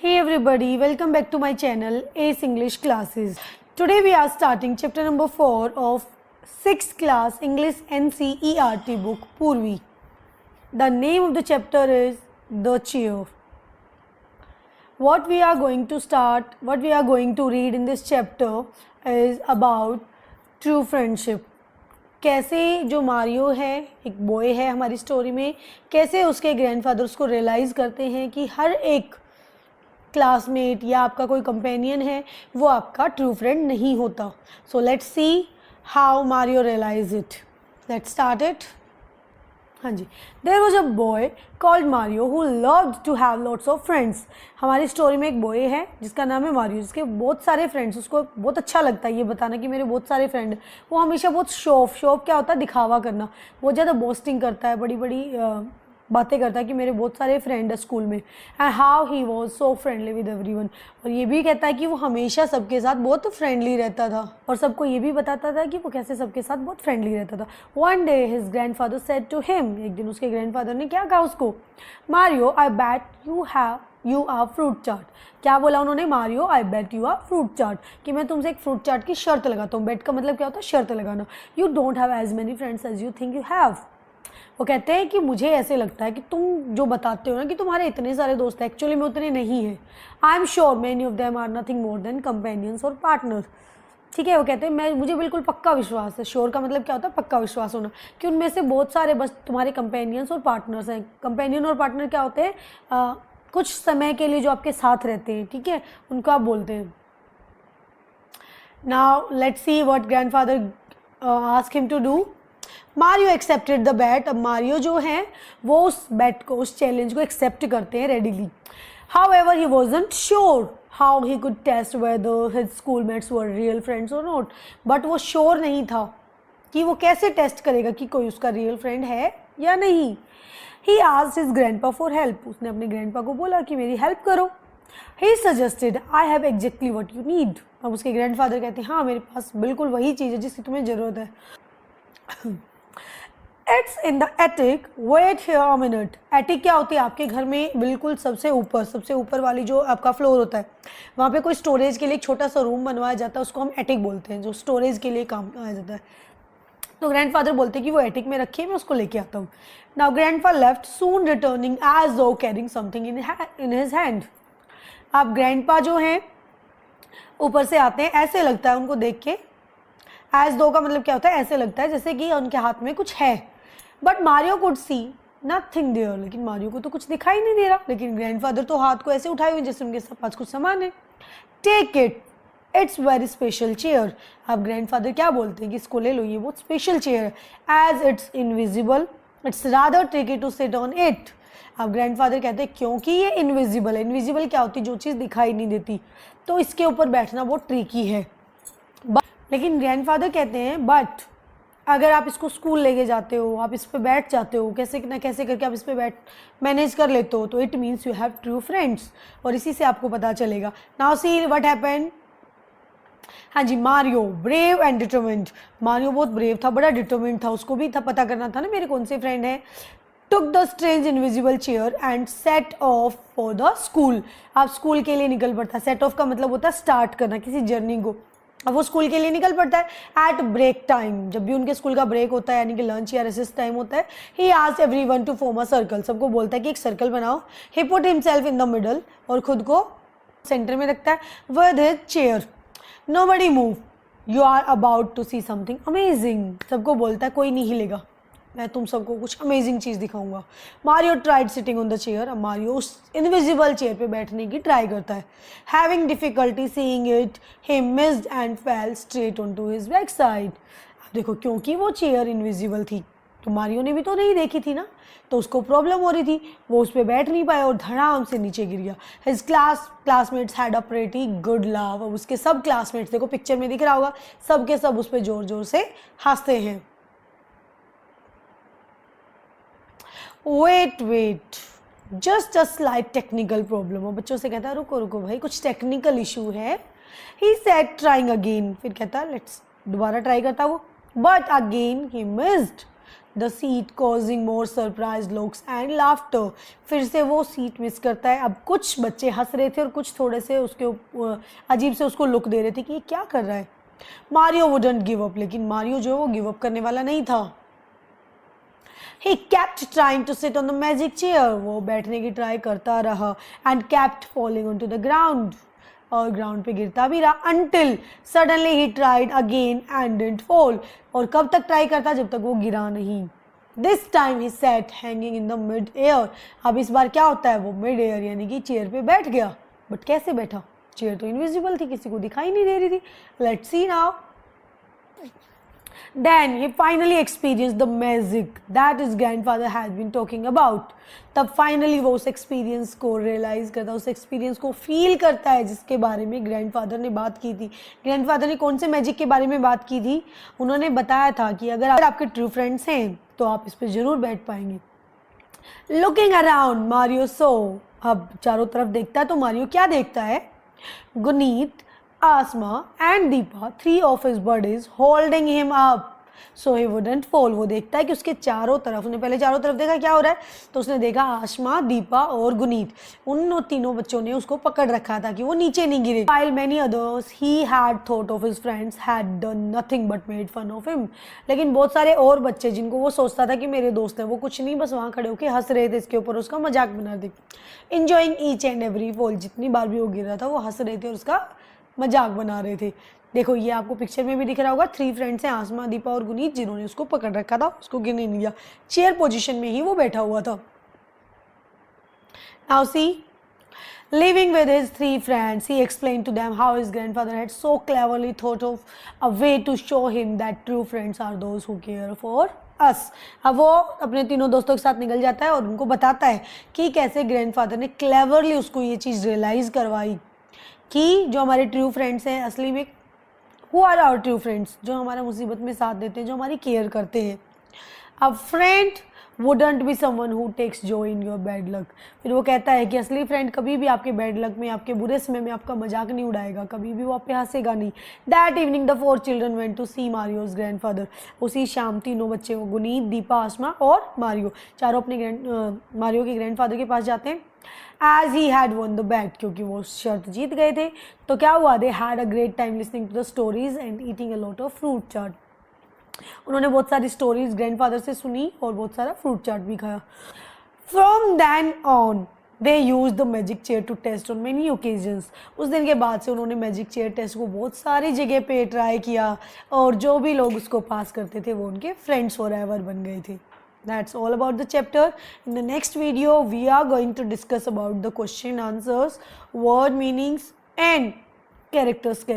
Hey everybody, welcome back to my channel Ace English Classes. Today we are starting chapter number 4 of 6th class English NCERT book Purvi. The name of the chapter is The Chair. What we are going to read in this chapter is about true friendship. कैसे जो Mario है, एक boy है हमारी story में, कैसे उसके grandfather उसको रियलाइज़ करते हैं कि हर एक क्लासमेट या आपका कोई कंपेनियन है वो आपका ट्रू फ्रेंड नहीं होता. So let's see how Mario realize it. Let's start it. हाँ जी. There was a boy called Mario who loved to have lots of friends. हमारी स्टोरी में एक बॉय है जिसका नाम है मारियो, जिसके बहुत सारे फ्रेंड्स. उसको बहुत अच्छा लगता है ये बताना कि मेरे बहुत सारे फ्रेंड. वो हमेशा बहुत शो ऑफ क्या होता है, दिखावा करना. बहुत ज़्यादा बोस्टिंग करता है, बड़ी बड़ी बातें करता है कि मेरे बहुत सारे फ्रेंड है स्कूल में. And how he was so friendly with everyone. और ये भी कहता है कि वो हमेशा सबके साथ बहुत फ्रेंडली रहता था और सबको ये भी बताता था कि वो कैसे सबके साथ बहुत फ्रेंडली रहता था. One day his grandfather said to him. एक दिन उसके ग्रैंडफादर ने क्या कहा उसको, Mario I bet you are fruit chaat. क्या बोला उन्होंने, Mario I bet you are fruit chaat, कि मैं तुमसे एक फ्रूट चाट की शर्त लगाता हूँ. बेट का मतलब क्या होता है, शर्त लगाना. You don't have as many friends as you think you have. वो कहते हैं कि मुझे ऐसे लगता है कि तुम जो बताते हो ना कि तुम्हारे इतने सारे दोस्त हैं, एक्चुअली में उतने नहीं हैं. I am sure many of them are nothing more than companions और पार्टनर्स. ठीक है. वो कहते हैं मुझे बिल्कुल पक्का विश्वास है. श्योर का मतलब क्या होता है, पक्का विश्वास होना, कि उनमें से बहुत सारे बस तुम्हारे कंपेनियंस और पार्टनर्स हैं. कंपेनियन और पार्टनर क्या होते हैं, कुछ समय के लिए जो आपके साथ रहते हैं. ठीक है, उनको आप बोलते हैं. Now let's see what grandfather ask him to do. Mario accepted the bat. अब मारियो जो है वो उस बैट को, उस चैलेंज को एक्सेप्ट करते हैं readily. However he wasn't sure how he could test whether his schoolmates were real friends और नॉट. बट वो श्योर नहीं था कि वो कैसे टेस्ट करेगा कि कोई उसका रियल फ्रेंड है या नहीं. He asked his grandpa for help. उसने अपने ग्रैंडपा को बोला कि मेरी हेल्प करो. He suggested I have exactly what you need. अब उसके ग्रैंडफादर कहते हैं हाँ मेरे पास बिल्कुल वही चीज़ है जिसकी तुम्हें ज़रूरत है. It's in the attic. Wait here a minute. Attic क्या होती है, आपके घर में बिल्कुल सबसे ऊपर वाली जो आपका फ्लोर होता है, वहाँ पे कोई स्टोरेज के लिए एक छोटा सा रूम बनवाया जाता है, उसको हम एटिक बोलते हैं, जो स्टोरेज के लिए काम आया जाता है. तो ग्रैंडफादर बोलते हैं कि वो एटिक में रखिए, मैं उसको लेके आता हूँ. नाउ ग्रैंडफा लेफ्ट सून रिटर्निंग एज दो carrying something in his hand. आप ग्रैंडपा जो हैं ऊपर से आते हैं, ऐसे लगता है उनको देख के. एज दो का मतलब क्या होता है, ऐसे लगता है जैसे कि उनके हाथ में कुछ है. But Mario could see nothing there. लेकिन मारियो को तो कुछ दिखाई नहीं दे रहा. लेकिन ग्रैंडफादर तो हाथ को ऐसे उठाए हुए जैसे उनके पास कुछ सामान है. Take it, it's very special chair. अब ग्रैंडफादर क्या बोलते हैं कि इसको ले लो, ये बहुत स्पेशल चेयर है. As it's invisible it's rather tricky to sit on it. अब ग्रैंडफादर कहते हैं क्योंकि ये इनविजिबल है. इनविजिबल क्या होती है, जो चीज़ दिखाई नहीं देती, तो इसके ऊपर बैठना बहुत ट्रिकी है. लेकिन ग्रैंडफादर कहते हैं बट अगर आप इसको स्कूल लेके जाते हो, आप इस पे बैठ जाते हो, कैसे ना कैसे करके आप इस पे बैठ मैनेज कर लेते हो, तो it means you have true friends. और इसी से आपको पता चलेगा. Now see what happened. हाँ जी, Mario brave and determined. Mario बहुत ब्रेव था, बड़ा डिटरमिन्ड था. उसको भी था पता करना था ना मेरे कौन से फ्रेंड हैं. Took the strange invisible chair and set of for the school. आप स्कूल के लिए निकल पड़ता है. सेट ऑफ का मतलब होता है स्टार्ट करना किसी जर्नी को. अब वो स्कूल के लिए निकल पड़ता है. एट ब्रेक टाइम, जब भी उनके स्कूल का ब्रेक होता है यानी कि लंच या रेसेस टाइम होता है, he asked everyone to form a circle. सबको बोलता है कि एक सर्कल बनाओ. He put himself in the middle, और खुद को सेंटर में रखता है. With his chair. Nobody move, you are about to see something amazing. सबको बोलता है कोई नहीं हिलेगा, मैं तुम सबको कुछ अमेजिंग चीज़ दिखाऊंगा. Mario tried sitting on the chair. अब मारियो उस इनविजिबल चेयर पे बैठने की ट्राई करता है. Having difficulty seeing it he missed and fell straight on to his back side. अब देखो, क्योंकि वो चेयर इनविजिबल थी तो मारियो ने भी तो नहीं देखी थी ना, तो उसको प्रॉब्लम हो रही थी. वो उस पर बैठ नहीं पाया और धड़ाम से नीचे गिर गया. His classmates had a pretty good लाव. अब उसके सब क्लासमेट्स, देखो पिक्चर में दिख रहा होगा, सब के सब उस पर जोर जोर से हंसते हैं. Wait just a slight technical problem. और बच्चों से कहता है रुको भाई, कुछ टेक्निकल इशू है. He said trying again. फिर कहता है लेट्स दोबारा ट्राई करता वो. But again he missed. The seat causing more surprise looks and laughter. फिर से वो सीट मिस करता है। अब कुछ बच्चे हंस रहे थे और कुछ थोड़े से उसके अजीब से उसको लुक दे रहे थे कि ये क्या कर रहा है। मारियो वुडंट गिव अप, लेकिन मारियो जो वो गिव अप करने वाला नहीं था। He kept trying to sit on the magic chair. वो बैठने की ट्राई करता रहा and kept falling onto the ground. और ग्राउंड पे गिरता भी रहा until suddenly he tried again and didn't fall. और कब तक ट्राई करता, जब तक वो गिरा नहीं। This time he sat hanging in the mid air. अब इस बार क्या होता है, वो मिड एयर यानी कि चेयर पे बैठ गया। बट कैसे बैठा, चेयर तो इनविजिबल थी, किसी को दिखाई नहीं दे रही थी। Let's see now. Then he finally experienced the magic that his grandfather had been talking about. तब फाइनली वो उस एक्सपीरियंस को रियलाइज करता है, उस एक्सपीरियंस को फील करता है जिसके बारे में ग्रैंडफादर ने बात की थी। ग्रैंडफादर ने कौन से मैजिक के बारे में बात की थी, उन्होंने बताया था कि अगर आपके ट्रू फ्रेंड्स हैं तो आप इस पर जरूर बैठ पाएंगे। लुकिंग अराउंड मारियो सो, अब चारों तरफ देखता है तो मारियो क्या देखता है, Guneet, Asma and Deepa, three of his buddies, holding him up so he wouldn't fall. वो देखता है कि उसके चारों तरफ, उसने पहले चारों तरफ देखा क्या हो रहा है, तो उसने देखा आसमा, दीपा और गुनीत, उन तीनों बच्चों ने उसको पकड़ रखा था कि वो नीचे नहीं गिरे। While many others he had thought of his friends had done nothing but made fun of him. लेकिन बहुत सारे और बच्चे जिनको वो सोचता था कि मेरे दोस्त हैं, वो कुछ नहीं बस वहाँ खड़े होकर हंस रहे थे, इसके ऊपर उसका मजाक बना रहे थे। Enjoying each and every fall, जितनी बार भी वो गिर रहा था वो हंस रहे थे और उसका मजाक बना रहे थे। देखो ये आपको पिक्चर में भी दिख रहा होगा, 3 फ्रेंड्स हैं, आसमा, दीपा और गुनीत, जिन्होंने उसको पकड़ रखा था, उसको गिरने नहीं दिया, चेयर पोजीशन में ही वो बैठा हुआ था। Now see, living with his 3 friends, he explained to them how his grandfather had so cleverly thought of a way to show him that true friends are those who care for us. अब वो अपने तीनों दोस्तों के साथ निकल जाता है और उनको बताता है कि कैसे ग्रैंडफादर ने क्लेवरली उसको ये चीज़ रियलाइज़ करवाई कि जो हमारे ट्रू फ्रेंड्स हैं असली में, who are our true friends, जो हमारा मुसीबत में साथ देते हैं, जो हमारी केयर करते हैं। अब friend wouldn't be someone who takes joy in your bad luck. फिर वो कहता है कि असली फ्रेंड कभी भी आपके बैड लक में, आपके बुरे समय में आपका मजाक नहीं उड़ाएगा, कभी भी वो आप पे हंसेगा नहीं। That evening the 4 children went to see Mario's grandfather. उसी शाम तीनों बच्चे, वो गुनीत, दीपा, आसमा और मारियो, चारों अपने मारियो के ग्रैंडफादर के पास जाते हैं। As he had won the bet, क्योंकि वो शर्त जीत गए थे, तो क्या हुआ, they had a great time listening to the stories and eating a lot of fruit चाट। उन्होंने बहुत सारी स्टोरीज ग्रैंडफादर से सुनी और बहुत सारा फ्रूट चाट भी खाया। From then on they used the magic chair to test on many occasions. उस दिन के बाद से उन्होंने मैजिक चेयर टेस्ट को बहुत सारी जगह पे ट्राई किया और जो भी लोग उसको पास करते थे वो उनके फ्रेंड्स फॉरएवर बन गए थे। That's all about the chapter. In the next video, we are going to discuss about the question answers, word meanings and character sketch.